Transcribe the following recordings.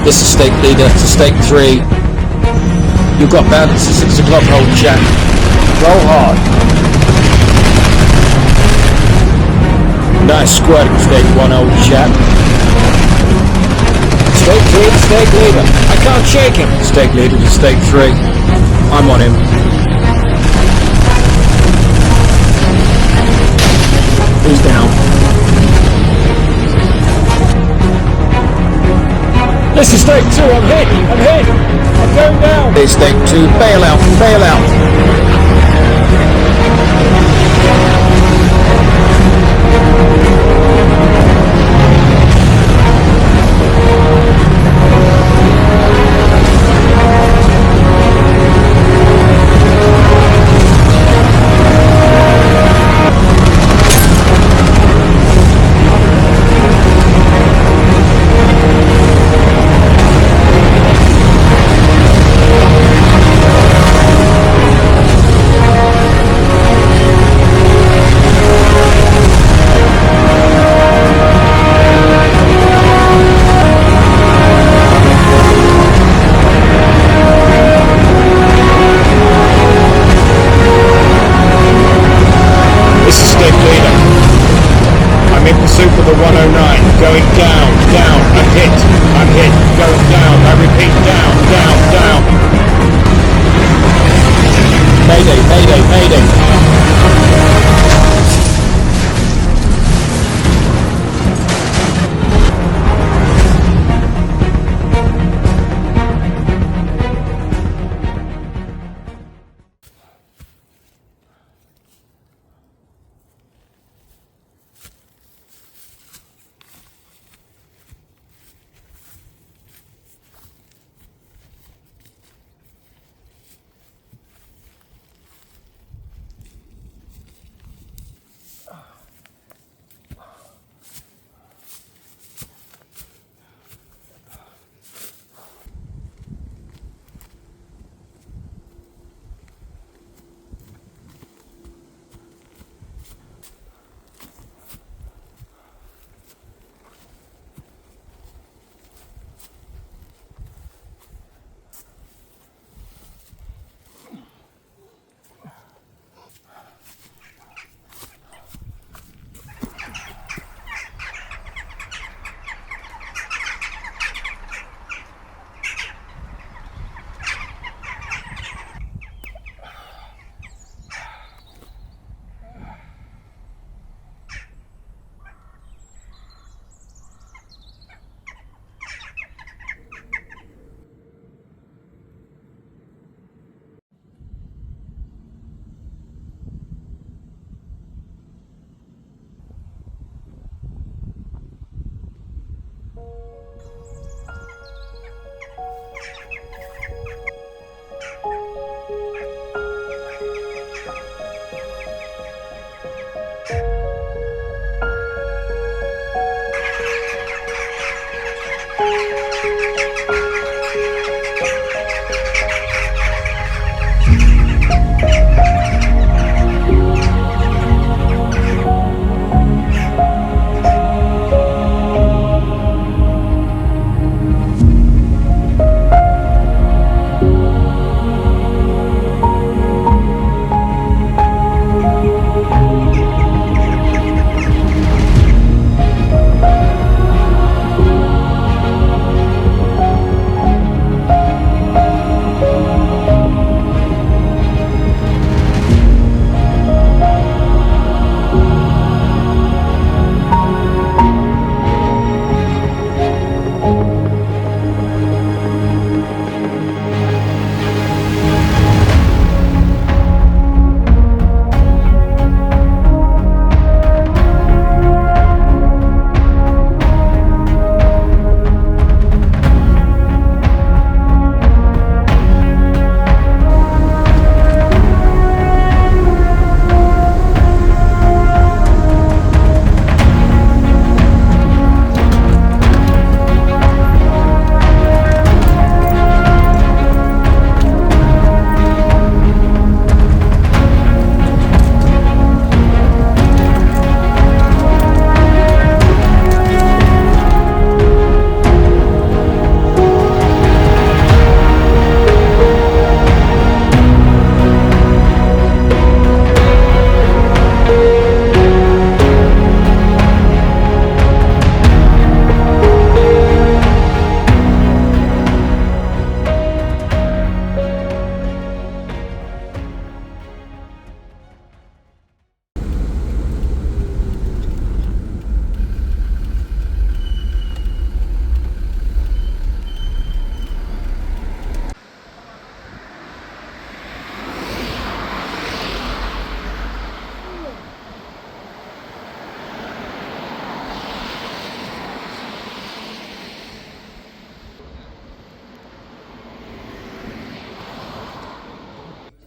This is Steak Leader to Steak 3. You've got balance at 6 o'clock, old chap. Roll hard. Nice squirting, Steak 1, old chap. Steak 2 to Steak Leader. I can't shake him. Steak Leader to Steak 3. I'm on him. He's down. This is Steak 2, I'm hit! I'm going down! This is Steak 2, bail out!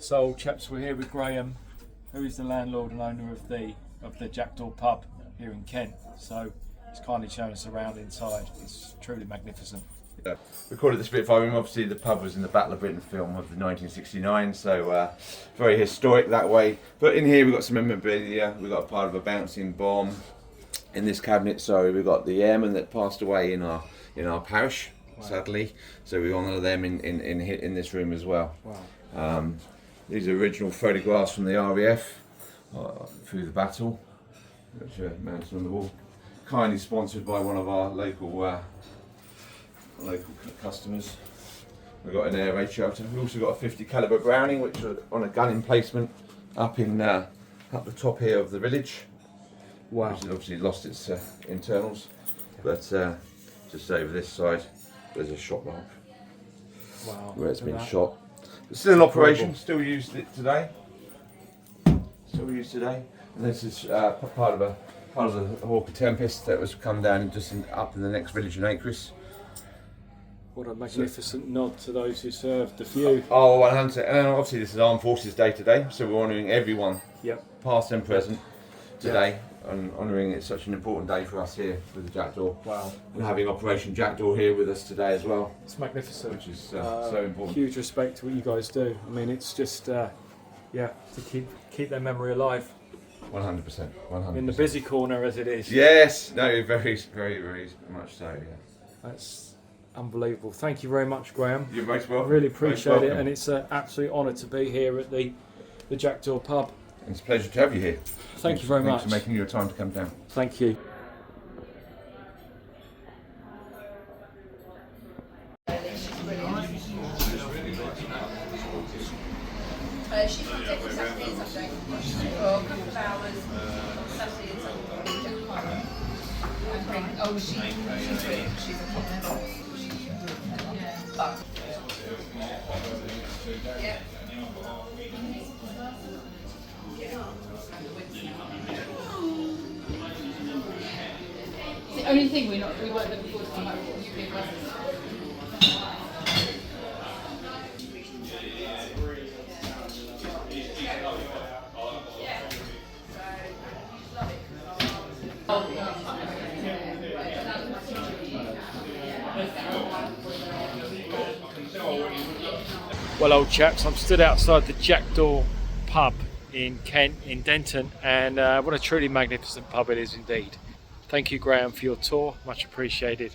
So chaps, we're here with Graham, who is the landlord and owner of the Jackdaw pub here in Kent. So he's kindly shown us around inside. It's truly magnificent. Yeah. We call it the Spitfire Room. Obviously the pub was in the Battle of Britain film of the 1969, so very historic that way. But in here we've got some memorabilia. We've got a part of a bouncing bomb in this cabinet. Sorry, we've got the airmen that passed away in our parish, wow, sadly. So we honour them in this room as well. Wow. These are original photographs from the RAF through the battle, which are mounted on the wall. Kindly sponsored by one of our local customers. We've got an air raid shelter. We've also got a 50 caliber Browning, which are on a gun emplacement up the top here of the village. Wow. Which has obviously lost its internals, but just over this side there's a shot mark. Wow. Where it's been shot. It's still in operation. Still used it today. Still used today. And this is part of the Hawker Tempest that was come down up in the next village in Acres. What a magnificent nod to those who served, the few. Oh, 100%. And obviously this is Armed Forces Day today, so we're honouring everyone, past and present, today, and honouring it's such an important day for us here with the Jackdaw. Wow. And having Operation Jackdaw here with us today as well. It's magnificent. Which is so important. Huge respect to what you guys do. I mean, it's just, to keep their memory alive. 100%. 100%. In the busy corner as it is. Yes, no, very, very, very much so, yeah. That's unbelievable. Thank you very much, Graham. You're most welcome. I really appreciate it, and it's an absolute honour to be here at the Jackdaw pub. It's a pleasure to have you here. Thank you very much. Thanks for making your time to come down. Thank you. She's not taking Saturday and Sunday for a couple of hours on Saturday and Sunday. She's really, she's a problem. But yeah. It's the only thing we weren't looking forward to come back with UK buses. Well, old chaps, I'm stood outside the Jackdaw pub in Kent, in Denton, and what a truly magnificent pub it is indeed. Thank you, Graham, for your tour. Much appreciated.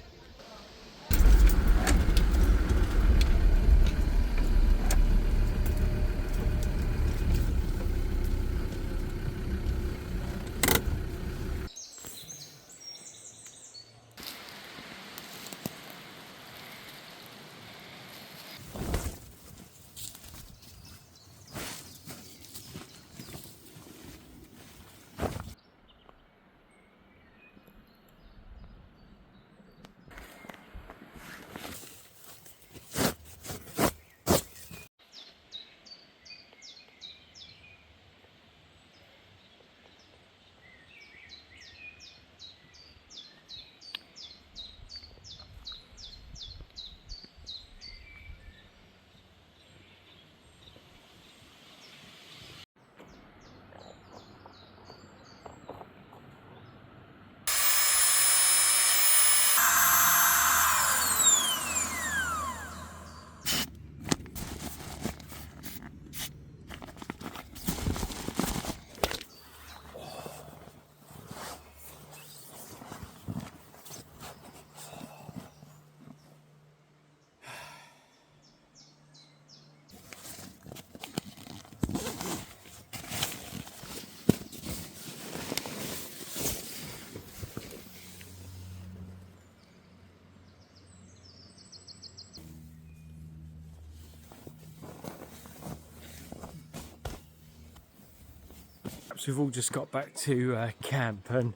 We've all just got back to camp, and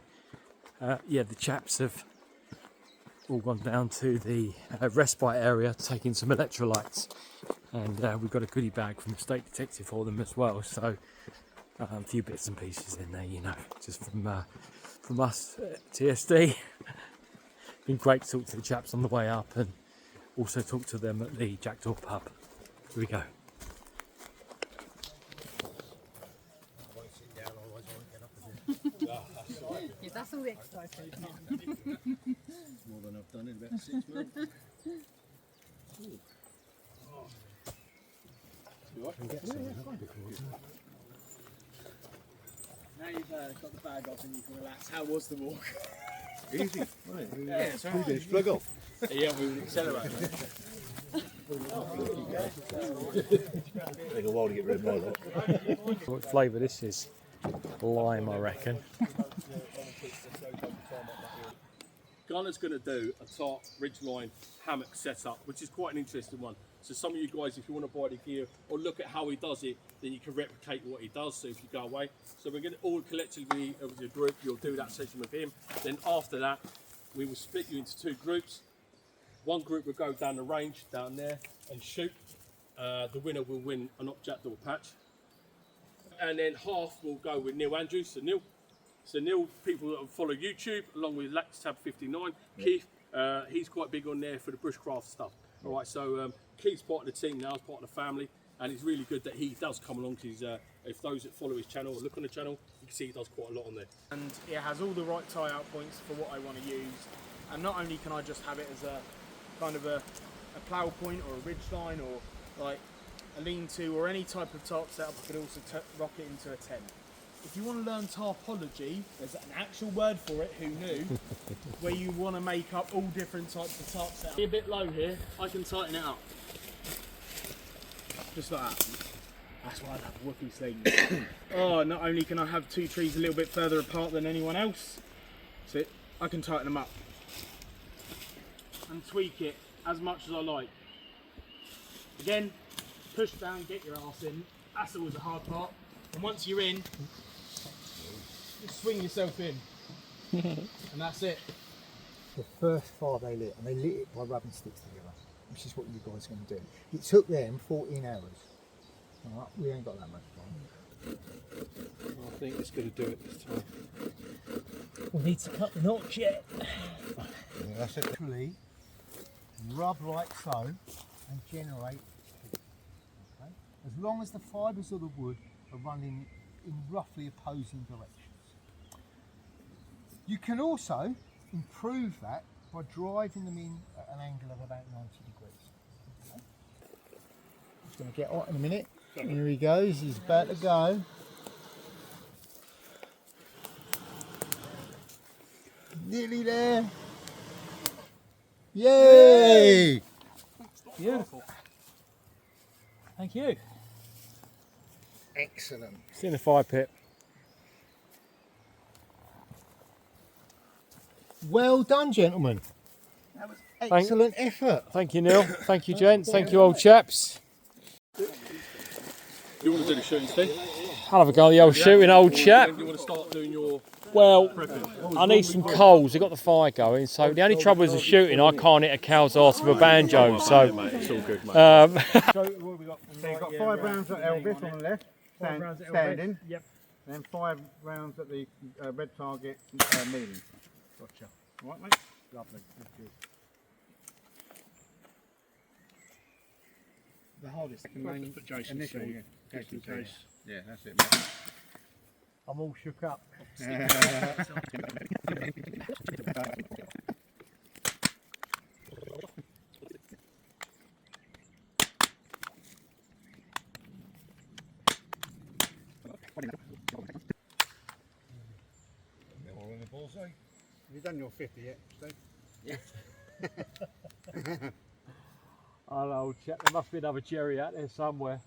the chaps have all gone down to the respite area taking some electrolytes, and we've got a goodie bag from the state detective for them as well, so a few bits and pieces in there, you know, just from us at TSD. Been great to talk to the chaps on the way up and also talk to them at the Jackdaw pub. Here we go. exercise. That's all the exercise for you. More than I've done in about 6 months. Now you've got the bag off and you can relax. How was the walk? Easy, wasn't it? Yeah, it's all right. 2 days plug off. Yeah, we would accelerate. Take a while to get rid of my lot. What flavour this is? Lime, I reckon. Gunner's going to do a top ridgeline hammock setup, which is quite an interesting one. So some of you guys, if you want to buy the gear or look at how he does it, then you can replicate what he does. So if you go away, so we're going to all collectively as a group, you'll do that session with him. Then after that, we will split you into 2 groups. One group will go down the range down there and shoot. The winner will win an Jackdaw patch. And then half will go with Neil Andrews. So Neil, people that follow YouTube, along with LaxTab59, Keith, he's quite big on there for the bushcraft stuff. All right, so Keith's part of the team now, part of the family, and it's really good that he does come along because if those that follow his channel or look on the channel, you can see he does quite a lot on there. And it has all the right tie-out points for what I want to use. And not only can I just have it as a kind of a plough point or a ridge line or like a lean-to or any type of tarp setup, I could also rock it into a tent. If you want to learn tarpology, there's an actual word for it, who knew, where you want to make up all different types of tarp setup. Be a bit low here, I can tighten it up. Just like that. That's why I love whoopee slings. Oh, not only can I have 2 trees a little bit further apart than anyone else, so I can tighten them up and tweak it as much as I like. Again, push down, get your ass in. That's always a hard part. And once you're in, just swing yourself in. And that's it. The first fire they lit, and they lit it by rubbing sticks together, which is what you guys are going to do. It took them 14 hours. All right, we ain't got that much time. I think it's going to do it this time. We need to cut the notch yet. Yeah, that's it. Literally rub like so and generate heat. Okay? As long as the fibres of the wood are running in roughly opposing directions. You can also improve that by driving them in at an angle of about 90 degrees. Okay? It's going to get hot in a minute. Here he goes, he's about to go. Nearly there. Yay! Beautiful. Thank you. Excellent. It's in the fire pit. Well done, gentlemen. That was excellent effort. Thank you, Neil. Thank you, gents. Thank you, old chaps. You want to do the shooting, Steve? I'll have a go at the old shooting, old chap. You want to start doing your Well, I need some coals. I've got the fire going. So the only trouble is the shooting. I can't hit a cow's arse with a banjo. So it's all good, mate. So you've got 5 rounds at Elvis on the left, standing. Yep. And then 5 rounds at the red target, kneeling. Gotcha. All right, mate? Lovely. Thank you. The hardest thing Put Jason initial, through. yeah. Just in case. Yeah, that's it, mate. I'm all shook up. Have you done your 50 yet, Steve? Hello, old chap. There must be another cherry out there somewhere.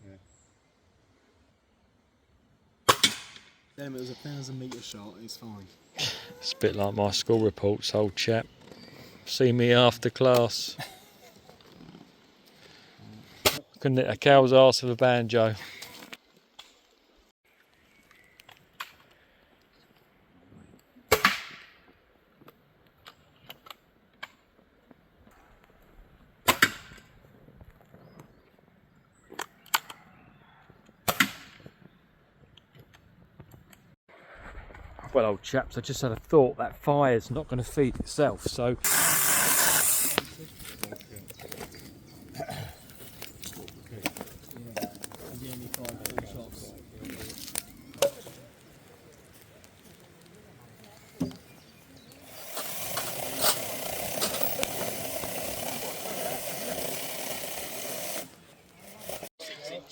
Damn, it was a 1,000 metre shot, it's fine. It's a bit like my school reports, old chap. See me after class. Couldn't hit a cow's arse with a banjo. Well, old chaps, I just had a thought that fire's not going to feed itself, so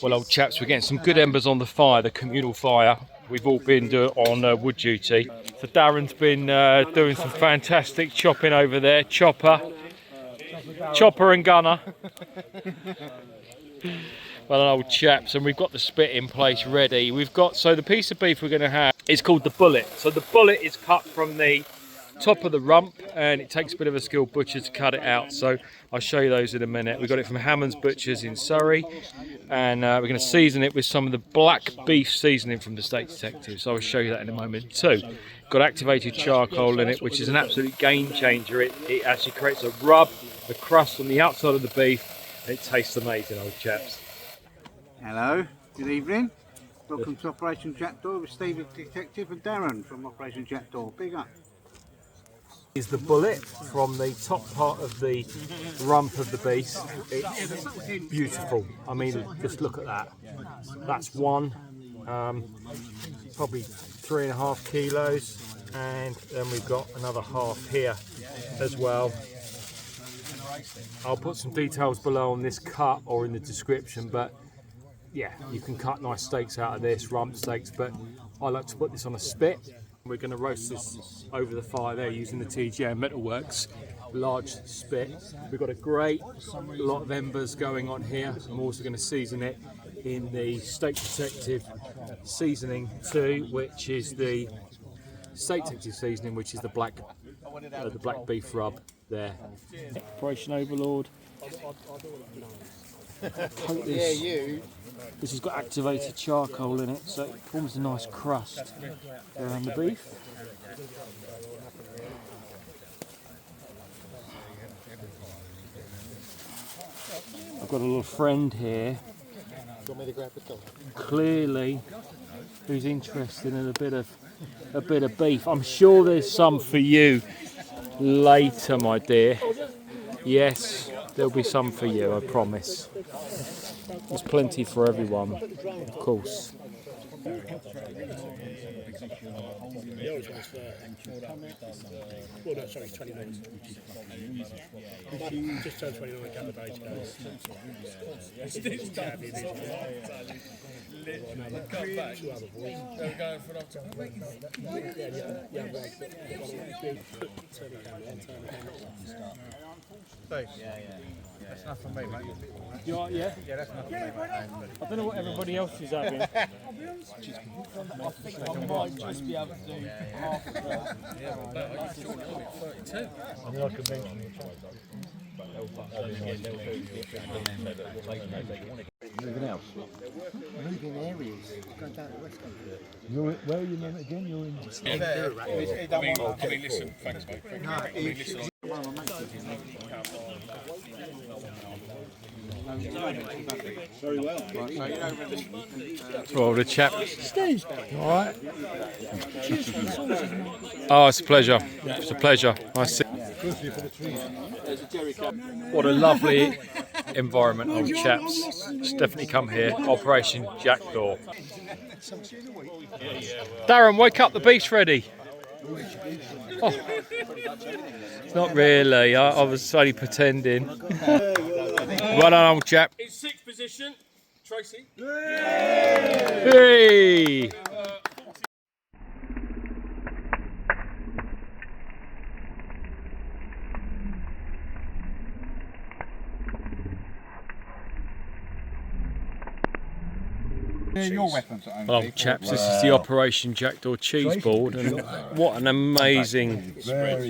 Well, old chaps, we're getting some good embers on the fire, the communal fire. We've all been on wood duty. So Darren's been doing some fantastic chopping over there. Chopper and gunner. Well, old chaps, and we've got the spit in place ready. We've got, so the piece of beef we're going to have is called the bullet. So the bullet is cut from the top of the rump, and it takes a bit of a skilled butcher to cut it out. So I'll show you those in a minute. We got it from Hammond's Butchers in Surrey, and we're going to season it with some of the black beef seasoning from the Steak Detective. So I'll show you that in a moment too. Got activated charcoal in it, which is an absolute game changer. It actually creates a rub, a crust on the outside of the beef, and it tastes amazing, old chaps. Hello, good evening. Welcome to Operation Jackdaw with Steve Detective and Darren from Operation Jackdaw. Big up. Is the bullet from the top part of the rump of the beast. It's beautiful. I mean, just look at that. That's one, probably 3.5 kilos, and then we've got another half here as well. I'll put some details below on this cut or in the description, but yeah, you can cut nice steaks out of this, rump steaks, but I like to put this on a spit. We're going to roast this over the fire there using the TGM Metalworks large spit. We've got a great lot of embers going on here. I'm also going to season it in the Steak Detective seasoning too, which is the Steak Detective seasoning, which is the black beef rub there. Operation Overlord. Coat this. This has got activated charcoal in it, so it forms a nice crust around the beef. I've got a little friend here, clearly, who's interested in a bit of beef. I'm sure there's some for you later, my dear. Yes, there'll be some for you, I promise. There's plenty for everyone, of course. Well, no, sorry, 29. Just turned 29 a couple of days ago. Come back. Two other boys. They were going for an option. That's enough for me, mate. You are, yeah? Yeah, that's enough for me, mate. I don't know what everybody else is having. I think I might just be able to do half of that. I mean, I could mention it. Moving out. Moving areas. Going down to the West Country. Where are you then again? You're in. I mean, listen, thanks, mate. I mean, listen. Very well. Oh, the chap. Steve. All right. Oh, it's a pleasure. It's a pleasure. I see. What a lovely environment, old chaps. Just definitely come here. Operation Jackdaw. Darren, wake up. The beef's ready. Oh. Not really. I was only pretending. Well done, old chap. In sixth position, Tracy. Hey! Your weapons at home. Well, chaps, this is the Operation Jackdaw cheese board, and what an amazing spread.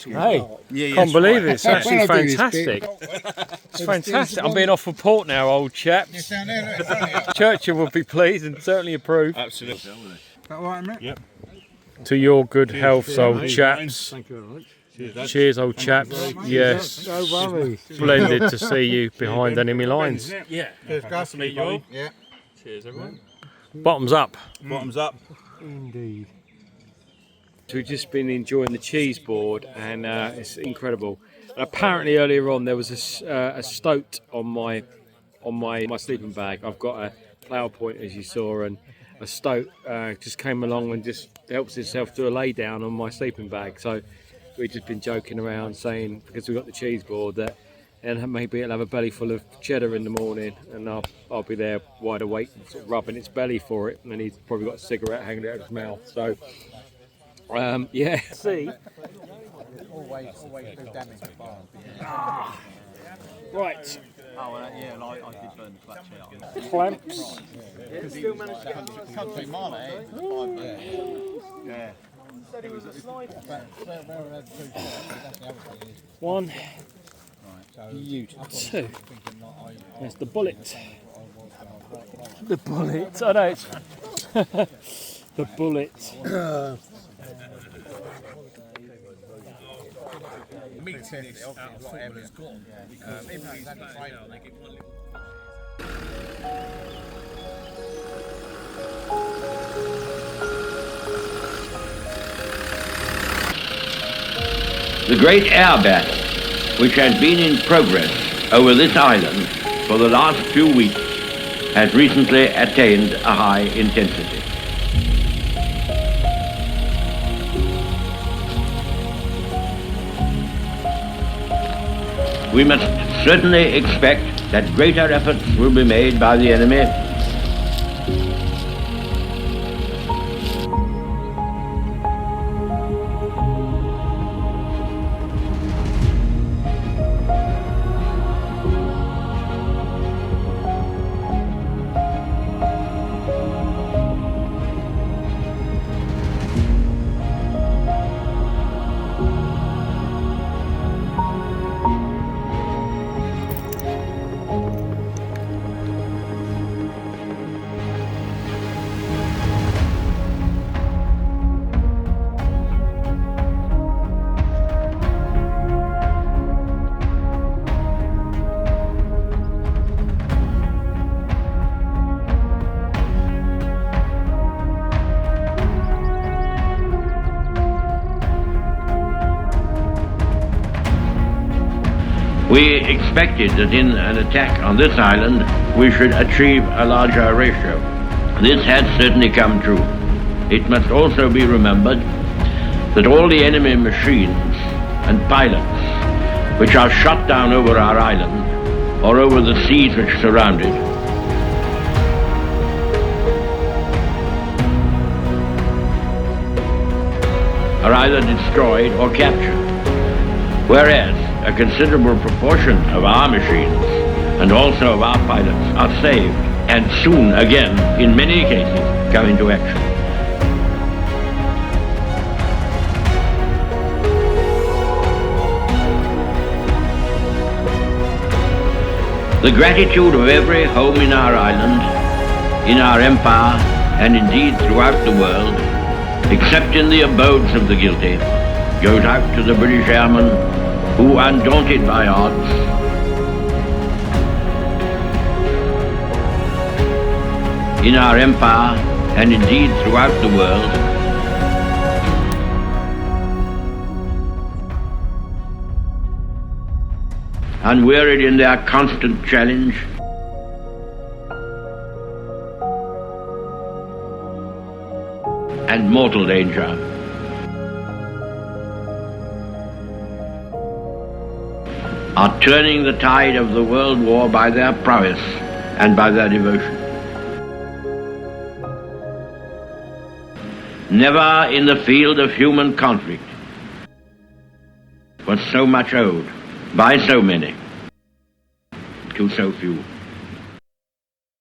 Hey, can't believe it. It's actually fantastic. It's fantastic. I'm being offered port now, old chaps. Churchill will be pleased and certainly approve. Absolutely. That right, mate? Yep. To your good health, old chaps. Thank you very much. Cheers, old chaps. Yes. No worries. Splendid to see you behind enemy lines. Yeah. Nice to meet you all. Yeah. Cheers, everyone. Bottoms up. Bottoms up. Indeed. So we've just been enjoying the cheese board, and it's incredible. And apparently earlier on there was a stoat on my sleeping bag. I've got a plough point, as you saw, and a stoat just came along and just helps itself to a lay down on my sleeping bag. So we've just been joking around saying, because we've got the cheese board, that and maybe it'll have a belly full of cheddar in the morning, and I'll be there wide awake, sort of rubbing its belly for it, and then he's probably got a cigarette hanging out of his mouth. So, yeah. See. Always do damage to farm. Right. Oh, yeah, like I did burn the clutch out. Clamps. Still managed to get country mile ahead. Yeah. Said he was a sniper. One. Two. There's the bullet. The bullet. I know it's the bullet. Meat test out of footballers gone. The great air battle, which has been in progress over this island for the last few weeks, has recently attained a high intensity. We must certainly expect that greater efforts will be made by the enemy We expected that in an attack on this island, we should achieve a larger ratio. This has certainly come true. It must also be remembered that all the enemy machines and pilots which are shot down over our island or over the seas which surround it are either destroyed or captured, whereas a considerable proportion of our machines and also of our pilots are saved and soon again, in many cases, come into action. The gratitude of every home in our island, in our empire, and indeed throughout the world, except in the abodes of the guilty, goes out to the British airmen who, undaunted by odds, in our empire, and indeed throughout the world, unwearied in their constant challenge, and mortal danger, are turning the tide of the world war by their prowess and by their devotion. Never in the field of human conflict was so much owed by so many to so few.